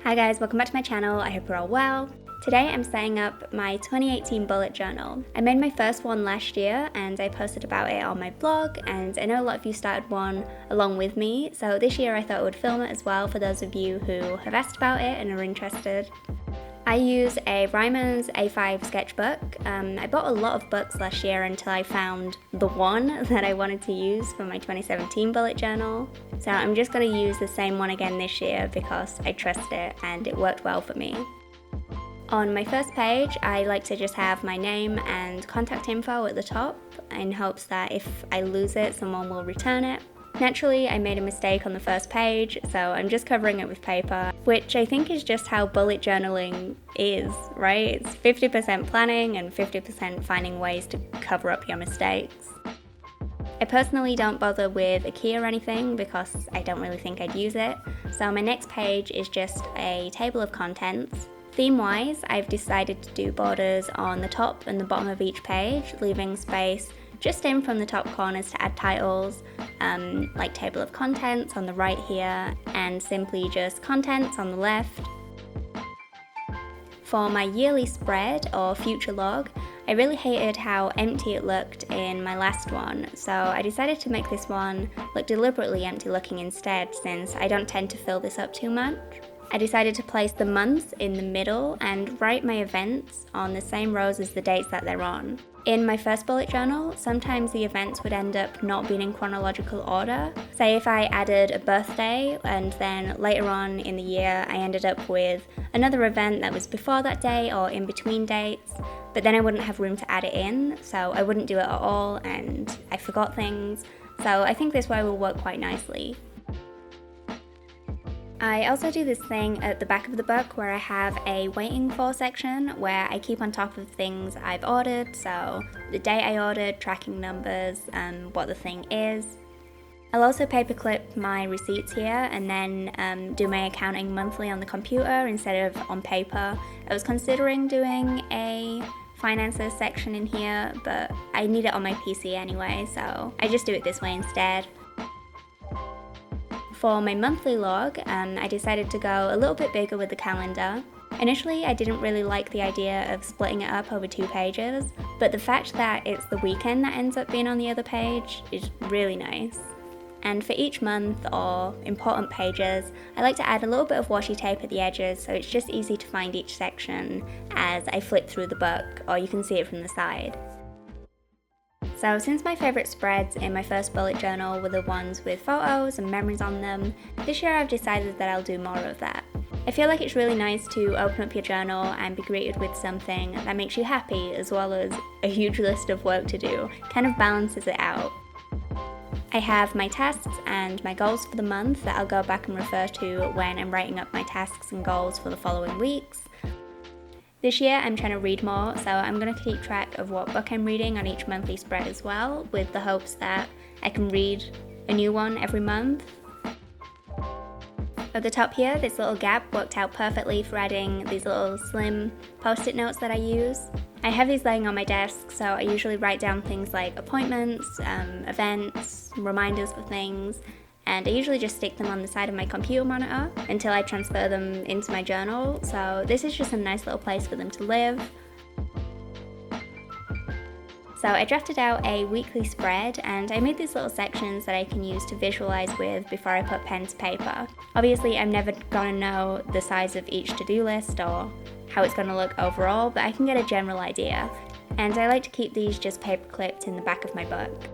Hi guys, welcome back to my channel. I hope you're all well. Today I'm setting up my 2018 bullet journal. I made my first one last year and I posted about it on my blog, and I know a lot of you started one along with me, so this year I thought I would film it as well for those of you who have asked about it and are interested. I use a Ryman's A5 sketchbook. I bought a lot of books last year until I found the one that I wanted to use for my 2017 bullet journal. So I'm just going to use the same one again this year because I trust it and it worked well for me. On my first page, I like to just have my name and contact info at the top in hopes that if I lose it, someone will return it. Naturally, I made a mistake on the first page, so I'm just covering it with paper, which I think is just how bullet journaling is, right? It's 50% planning and 50% finding ways to cover up your mistakes. I personally don't bother with a key or anything because I don't really think I'd use it, so my next page is just a table of contents. Theme-wise, I've decided to do borders on the top and the bottom of each page, leaving space just in from the top corners to add titles, like table of contents on the right here, and simply just contents on the left. For my yearly spread or future log, I really hated how empty it looked in my last one, so I decided to make this one look deliberately empty looking instead, since I don't tend to fill this up too much. I decided to place the months in the middle and write my events on the same rows as the dates that they're on. In my first bullet journal, sometimes the events would end up not being in chronological order. Say if I added a birthday and then later on in the year I ended up with another event that was before that day or in between dates, but then I wouldn't have room to add it in, so I wouldn't do it at all and I forgot things. So I think this way will work quite nicely. I also do this thing at the back of the book where I have a waiting for section where I keep on top of things I've ordered, so the date I ordered, tracking numbers, what the thing is. I'll also paperclip my receipts here and then do my accounting monthly on the computer instead of on paper. I was considering doing a finances section in here, but I need it on my PC anyway, so I just do it this way instead. For my monthly log, I decided to go a little bit bigger with the calendar. Initially, I didn't really like the idea of splitting it up over 2 pages, but the fact that it's the weekend that ends up being on the other page is really nice. And for each month or important pages, I like to add a little bit of washi tape at the edges so it's just easy to find each section as I flip through the book, or you can see it from the side. So since my favourite spreads in my first bullet journal were the ones with photos and memories on them, this year I've decided that I'll do more of that. I feel like it's really nice to open up your journal and be greeted with something that makes you happy as well as a huge list of work to do, kind of balances it out. I have my tasks and my goals for the month that I'll go back and refer to when I'm writing up my tasks and goals for the following weeks. This year I'm trying to read more, so I'm going to keep track of what book I'm reading on each monthly spread as well, with the hopes that I can read a new one every month. At the top here, this little gap worked out perfectly for adding these little slim post-it notes that I use. I have these laying on my desk, so I usually write down things like appointments, events, reminders for things, and I usually just stick them on the side of my computer monitor until I transfer them into my journal, so this is just a nice little place for them to live. So I drafted out a weekly spread and I made these little sections that I can use to visualize with before I put pen to paper. Obviously I'm never gonna know the size of each to-do list or how it's gonna look overall, but I can get a general idea. And I like to keep these just paper clipped in the back of my book.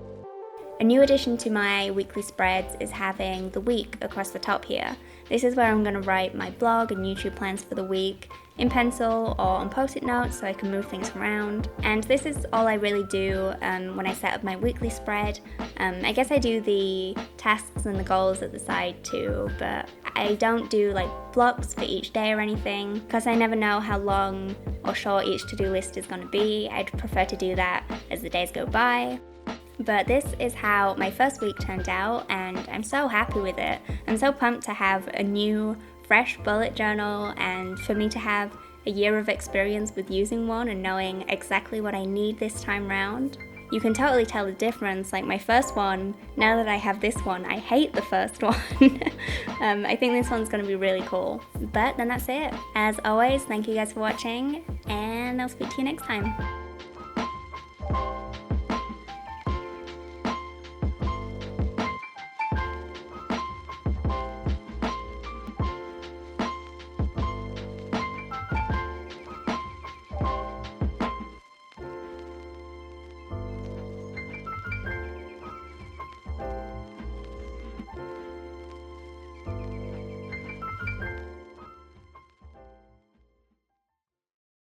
A new addition to my weekly spreads is having the week across the top here. This is where I'm going to write my blog and YouTube plans for the week in pencil or on post-it notes so I can move things around. And this is all I really do when I set up my weekly spread. I guess I do the tasks and the goals at the side too, but I don't do like blocks for each day or anything because I never know how long or short each to-do list is going to be. I'd prefer to do that as the days go by. But this is how my first week turned out and I'm so happy with it. I'm so pumped to have a new, fresh bullet journal and for me to have a year of experience with using one and knowing exactly what I need this time round. you can totally tell the difference. Like my first one, now that I have this one, I hate the first one. I think this one's gonna be really cool. But then that's it. As always, thank you guys for watching, and I'll speak to you next time.